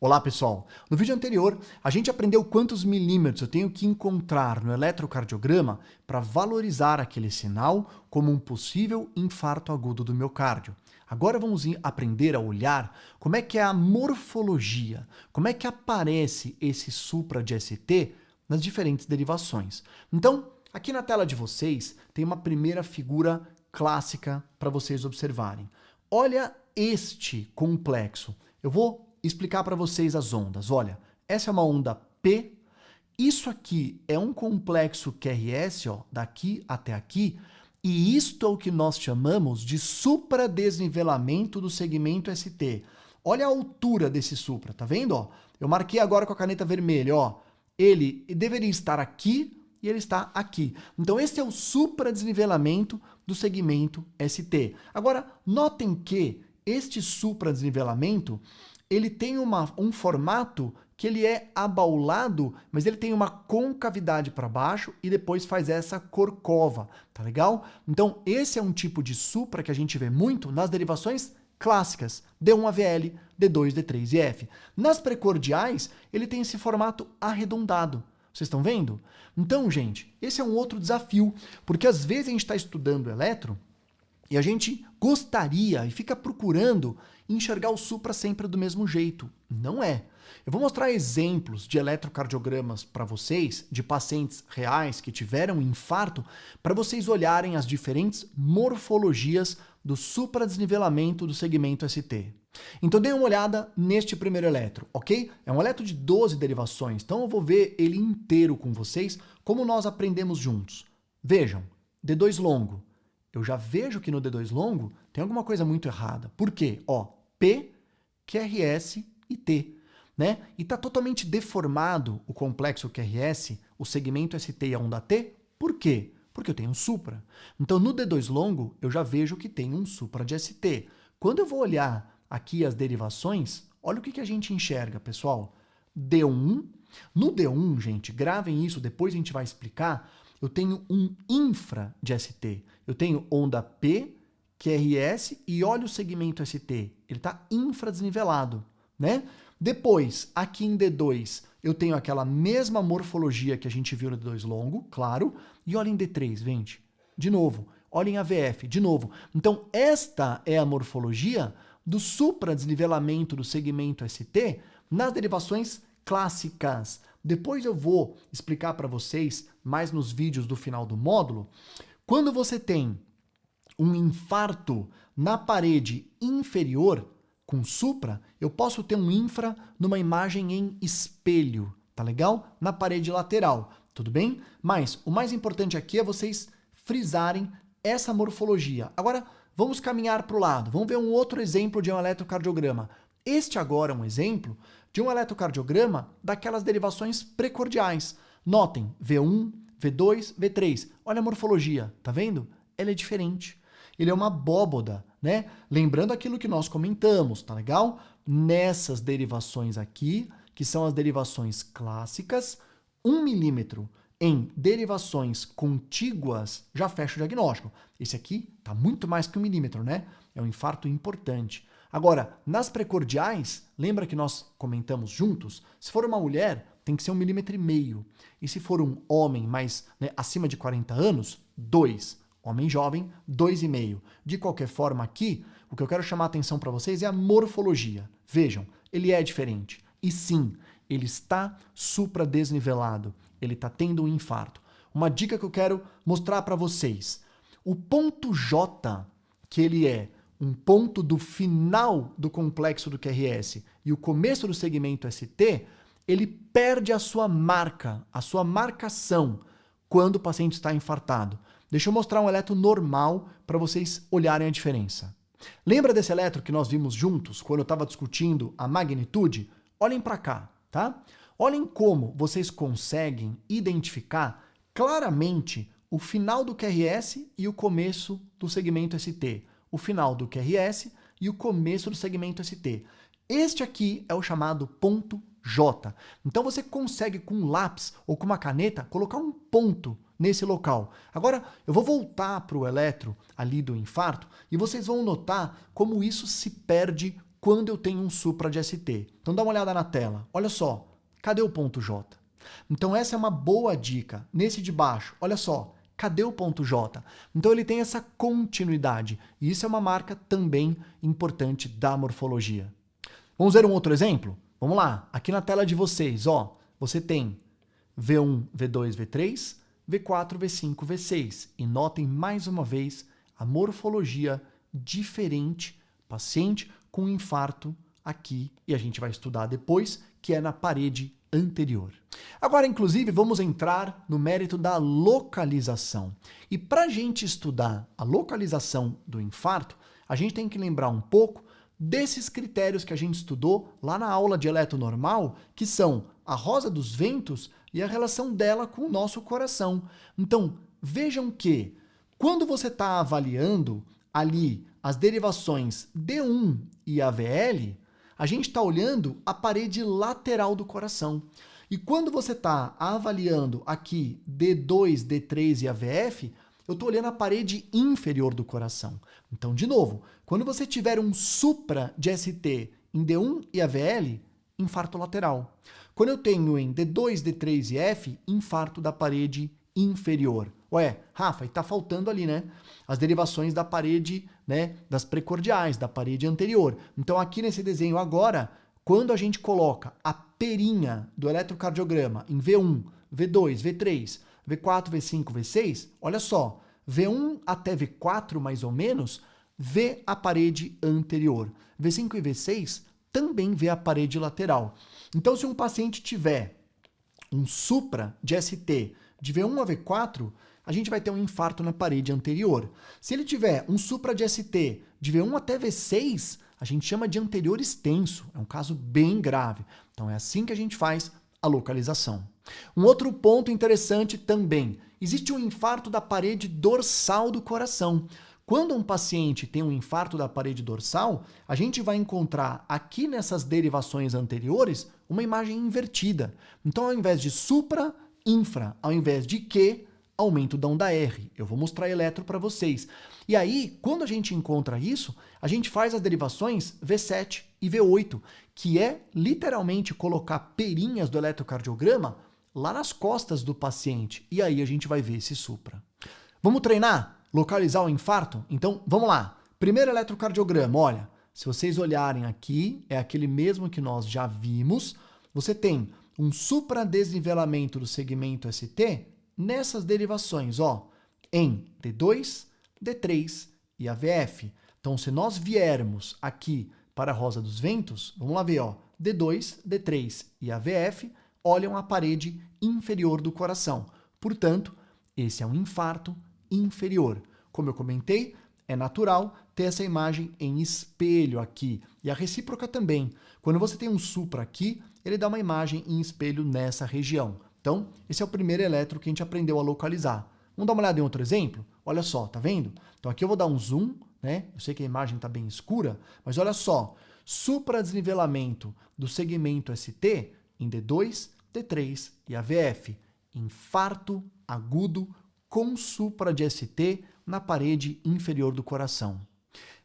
Olá pessoal, no vídeo anterior a gente aprendeu quantos milímetros eu tenho que encontrar no eletrocardiograma para valorizar aquele sinal como um possível infarto agudo do miocárdio. Agora vamos aprender a olhar como é que é a morfologia, como é que aparece esse supra de ST nas diferentes derivações. Então, aqui na tela de vocês tem uma primeira figura clássica para vocês observarem. Olha este complexo. Eu vou explicar para vocês as ondas. Olha, essa é uma onda P, isso aqui é um complexo QRS, ó, daqui até aqui, e isto é o que nós chamamos de supradesnivelamento do segmento ST. Olha a altura desse supra, tá vendo? Ó? Eu marquei agora com a caneta vermelha, ó. Ele deveria estar aqui e ele está aqui. Então esse é o supradesnivelamento do segmento ST. Agora, notem que este supradesnivelamento ele tem um formato que ele é abaulado, mas ele tem uma concavidade para baixo e depois faz essa corcova, tá legal? Então esse é um tipo de supra que a gente vê muito nas derivações clássicas, D1AVL, D2, D3 e F. Nas precordiais, ele tem esse formato arredondado. Vocês estão vendo? Então, gente, esse é um outro desafio, porque às vezes a gente está estudando eletro e a gente gostaria e fica procurando enxergar o supra sempre do mesmo jeito. Não é. Eu vou mostrar exemplos de eletrocardiogramas para vocês, de pacientes reais que tiveram infarto, para vocês olharem as diferentes morfologias do supradesnivelamento do segmento ST. Então dê uma olhada neste primeiro eletro, ok? É um eletro de 12 derivações, então eu vou ver ele inteiro com vocês, como nós aprendemos juntos. Vejam, D2 longo. Eu já vejo que no D2 longo tem alguma coisa muito errada. Por quê? Ó, P, QRS e T, né? E está totalmente deformado o complexo QRS, o segmento ST e a onda T. Por quê? Porque eu tenho um supra. Então no D2 longo eu já vejo que tem um supra de ST. Quando eu vou olhar aqui as derivações, olha o que a gente enxerga, pessoal. D1. No D1, gente, gravem isso, depois a gente vai explicar. Eu tenho um infra de ST. Eu tenho onda P, QRS e olha o segmento ST. Ele está infradesnivelado, né? Depois, aqui em D2, eu tenho aquela mesma morfologia que a gente viu no D2 longo, claro. E olha em D3, gente. De novo. Olha em AVF, de novo. Então, esta é a morfologia do supradesnivelamento do segmento ST nas derivações clássicas. Depois eu vou explicar para vocês, mais nos vídeos do final do módulo, quando você tem um infarto na parede inferior com supra, eu posso ter um infra numa imagem em espelho, tá legal? Na parede lateral, tudo bem? Mas o mais importante aqui é vocês frisarem essa morfologia. Agora, vamos caminhar para o lado. Vamos ver um outro exemplo de um eletrocardiograma. Este agora é um exemplo de um eletrocardiograma daquelas derivações precordiais. Notem, V1, V2, V3. Olha a morfologia, tá vendo? Ela é diferente. Ele é uma abóboda, né? Lembrando aquilo que nós comentamos, tá legal? Nessas derivações aqui, que são as derivações clássicas, 1 milímetro em derivações contíguas já fecha o diagnóstico. Esse aqui tá muito mais que 1 milímetro, né? É um infarto importante. Agora, nas precordiais, lembra que nós comentamos juntos? Se for uma mulher, tem que ser 1,5 milímetro. E se for um homem mais, né, acima de 40 anos, 2. Homem jovem, 2,5. De qualquer forma aqui, o que eu quero chamar a atenção para vocês é a morfologia. Vejam, ele é diferente. E sim, ele está supradesnivelado. Ele está tendo um infarto. Uma dica que eu quero mostrar para vocês. O ponto J, que ele é um ponto do final do complexo do QRS e o começo do segmento ST, ele perde a sua marca, a sua marcação quando o paciente está infartado. Deixa eu mostrar um eletro normal para vocês olharem a diferença. Lembra desse eletro que nós vimos juntos quando eu estava discutindo a magnitude? Olhem para cá, tá? Olhem como vocês conseguem identificar claramente o final do QRS e o começo do segmento ST. O final do QRS e o começo do segmento ST. Este aqui é o chamado ponto J. Então você consegue com um lápis ou com uma caneta colocar um ponto nesse local. Agora eu vou voltar para o eletro ali do infarto e vocês vão notar como isso se perde quando eu tenho um supra de ST. Então dá uma olhada na tela. Olha só, cadê o ponto J? Então essa é uma boa dica. Nesse de baixo, olha só, cadê o ponto J? Então ele tem essa continuidade. E isso é uma marca também importante da morfologia. Vamos ver um outro exemplo? Vamos lá, aqui na tela de vocês, ó, você tem V1, V2, V3, V4, V5, V6. E notem mais uma vez a morfologia diferente, paciente com infarto aqui, e a gente vai estudar depois, que é na parede anterior. Agora, inclusive, vamos entrar no mérito da localização. E para a gente estudar a localização do infarto, a gente tem que lembrar um pouco desses critérios que a gente estudou lá na aula de eletro normal, que são a rosa dos ventos e a relação dela com o nosso coração. Então, vejam que quando você está avaliando ali as derivações D1 e AVL, a gente está olhando a parede lateral do coração. E quando você está avaliando aqui D2, D3 e AVF, eu estou olhando a parede inferior do coração. Então, de novo, quando você tiver um supra de ST em D1 e AVL, infarto lateral. Quando eu tenho em D2, D3 e F, infarto da parede inferior. Ué, Rafa, e tá faltando ali, né? As derivações da parede, né? Das precordiais, da parede anterior. Então, aqui nesse desenho agora, quando a gente coloca a perinha do eletrocardiograma em V1, V2, V3, V4, V5, V6, olha só, V1 até V4, mais ou menos, vê a parede anterior. V5 e V6 também vê a parede lateral. Então, se um paciente tiver um supra de ST de V1 a V4, a gente vai ter um infarto na parede anterior. Se ele tiver um supra de ST de V1 até V6, a gente chama de anterior extenso. É um caso bem grave. Então, é assim que a gente faz a localização. Um outro ponto interessante também. Existe um infarto da parede dorsal do coração. Quando um paciente tem um infarto da parede dorsal, a gente vai encontrar aqui nessas derivações anteriores uma imagem invertida. Então, ao invés de supra, infra. Ao invés de Q, aumento da onda R. Eu vou mostrar eletro para vocês. E aí, quando a gente encontra isso, a gente faz as derivações V7 e V8, que é literalmente colocar perinhas do eletrocardiograma lá nas costas do paciente. E aí a gente vai ver esse supra. Vamos treinar? Localizar o infarto? Então, vamos lá. Primeiro eletrocardiograma, olha, se vocês olharem aqui, é aquele mesmo que nós já vimos. Você tem um supradesnivelamento do segmento ST nessas derivações, ó, em D2, D3 e AVF. Então, se nós viermos aqui para a rosa dos ventos, vamos lá ver, ó, D2, D3 e AVF olham a parede inferior do coração. Portanto, esse é um infarto inferior. Como eu comentei, é natural ter essa imagem em espelho aqui. E a recíproca também. Quando você tem um supra aqui, ele dá uma imagem em espelho nessa região. Então, esse é o primeiro eletro que a gente aprendeu a localizar. Vamos dar uma olhada em outro exemplo? Olha só, tá vendo? Então aqui eu vou dar um zoom, né? Eu sei que a imagem está bem escura, mas olha só. Supradesnivelamento do segmento ST em D2, D3 e AVF. Infarto agudo com supra de ST na parede inferior do coração.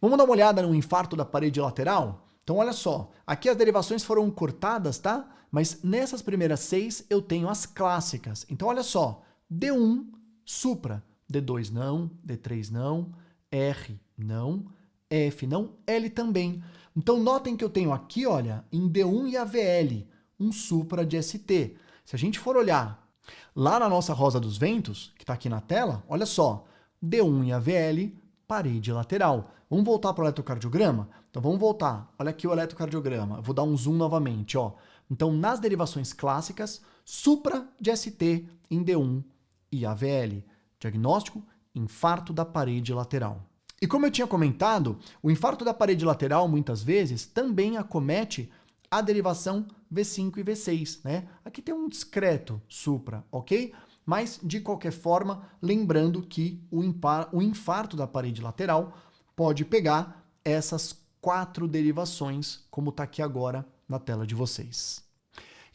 Vamos dar uma olhada no infarto da parede lateral? Então, olha só, aqui as derivações foram cortadas, tá? Mas nessas primeiras 6 eu tenho as clássicas. Então, olha só, D1, supra, D2 não, D3 não, R não, F não, L também. Então, notem que eu tenho aqui, olha, em D1 e AVL, um supra de ST. Se a gente for olhar lá na nossa rosa dos ventos, que está aqui na tela, olha só, D1 e AVL, parede lateral. Vamos voltar para o eletrocardiograma? Então vamos voltar. Olha aqui o eletrocardiograma. Eu vou dar um zoom novamente, ó. Então, nas derivações clássicas, supra de ST em D1 e AVL. Diagnóstico, infarto da parede lateral. E como eu tinha comentado, o infarto da parede lateral, muitas vezes, também acomete a derivação V5 e V6, né? Aqui tem um discreto supra, ok? Mas, de qualquer forma, lembrando que o infarto da parede lateral pode pegar essas 4 derivações, como está aqui agora na tela de vocês.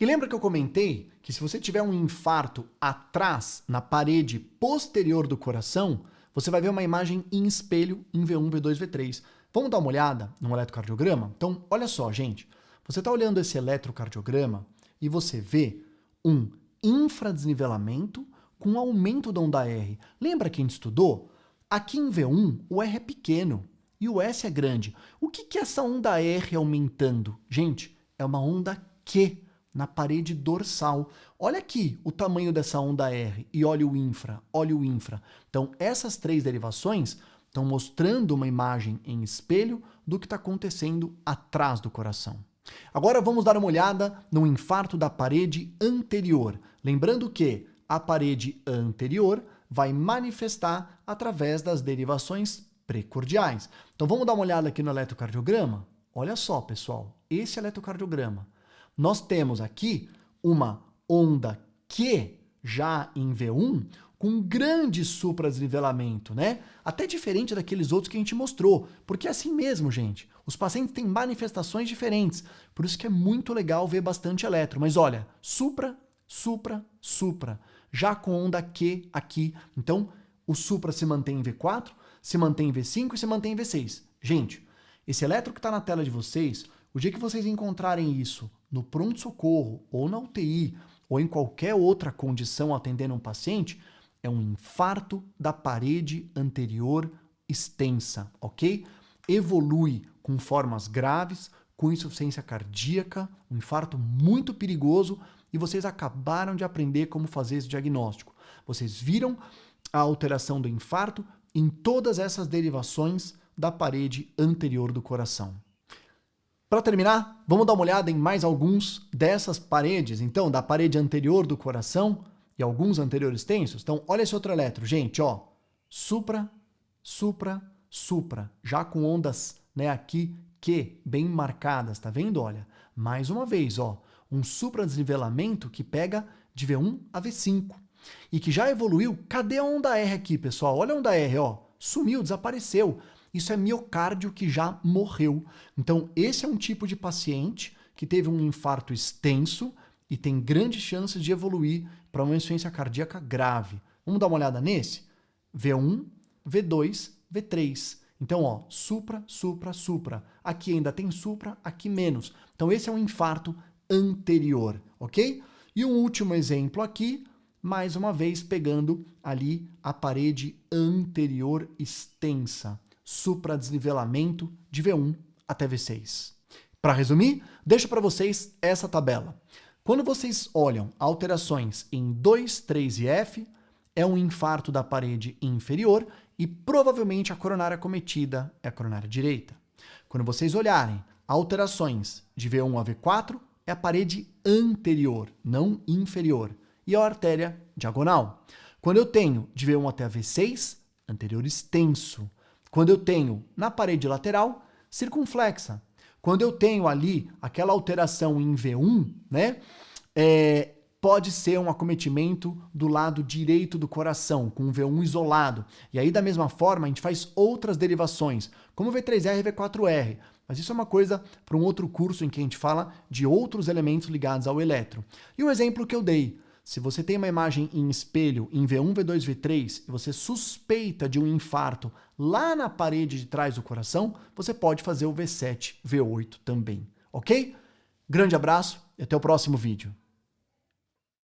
E lembra que eu comentei que se você tiver um infarto atrás, na parede posterior do coração, você vai ver uma imagem em espelho em V1, V2, V3. Vamos dar uma olhada no eletrocardiograma? Então, olha só, gente. Você está olhando esse eletrocardiograma e você vê um infradesnivelamento com aumento da onda R. Lembra que a gente estudou? Aqui em V1, o R é pequeno e o S é grande. O que é essa onda R aumentando? Gente, é uma onda Q na parede dorsal. Olha aqui o tamanho dessa onda R e olha o infra, olha o infra. Então, essas três derivações estão mostrando uma imagem em espelho do que está acontecendo atrás do coração. Agora vamos dar uma olhada no infarto da parede anterior. Lembrando que a parede anterior vai manifestar através das derivações precordiais. Então vamos dar uma olhada aqui no eletrocardiograma? Olha só, pessoal, esse eletrocardiograma. Nós temos aqui uma onda Q já em V1 com grande supradesnivelamento, né? Até diferente daqueles outros que a gente mostrou, porque é assim mesmo, gente. Os pacientes têm manifestações diferentes, por isso que é muito legal ver bastante eletro. Mas olha, supra, supra, supra, já com onda Q aqui. Então, o supra se mantém em V4, se mantém em V5 e se mantém em V6. Gente, esse eletro que está na tela de vocês, o dia que vocês encontrarem isso no pronto-socorro ou na UTI ou em qualquer outra condição atendendo um paciente, é um infarto da parede anterior extensa, ok? Evolui com formas graves, com insuficiência cardíaca, um infarto muito perigoso, e vocês acabaram de aprender como fazer esse diagnóstico. Vocês viram a alteração do infarto em todas essas derivações da parede anterior do coração. Para terminar, vamos dar uma olhada em mais alguns dessas paredes, então, da parede anterior do coração e alguns anteriores tensos. Então, olha esse outro eletro, gente, ó, supra, supra, supra, já com ondas, né, aqui, Q, bem marcadas, tá vendo? Olha, mais uma vez, ó, um supradesnivelamento que pega de V1 a V5 e que já evoluiu. Cadê a onda R aqui, pessoal? Olha a onda R, ó, sumiu, desapareceu. Isso é miocárdio que já morreu. Então, esse é um tipo de paciente que teve um infarto extenso e tem grandes chances de evoluir para uma insuficiência cardíaca grave. Vamos dar uma olhada nesse? V1, V2, V3. Então, ó, supra, supra, supra. Aqui ainda tem supra, aqui menos. Então, esse é um infarto anterior, ok? E um último exemplo aqui, mais uma vez pegando ali a parede anterior extensa. Supradesnivelamento de V1 até V6. Para resumir, deixo para vocês essa tabela. Quando vocês olham alterações em 2, 3 e F, é um infarto da parede inferior e provavelmente a coronária acometida é a coronária direita. Quando vocês olharem alterações de V1 a V4, é a parede anterior, não inferior, e a artéria diagonal. Quando eu tenho de V1 até a V6, anterior extenso. Quando eu tenho na parede lateral, circunflexa. Quando eu tenho ali aquela alteração em V1, né, pode ser um acometimento do lado direito do coração, com um V1 isolado. E aí, da mesma forma, a gente faz outras derivações, como V3R e V4R. Mas isso é uma coisa para um outro curso em que a gente fala de outros elementos ligados ao eletro. E o exemplo que eu dei, se você tem uma imagem em espelho em V1, V2, V3 e você suspeita de um infarto lá na parede de trás do coração, você pode fazer o V7, V8 também, ok? Grande abraço e até o próximo vídeo.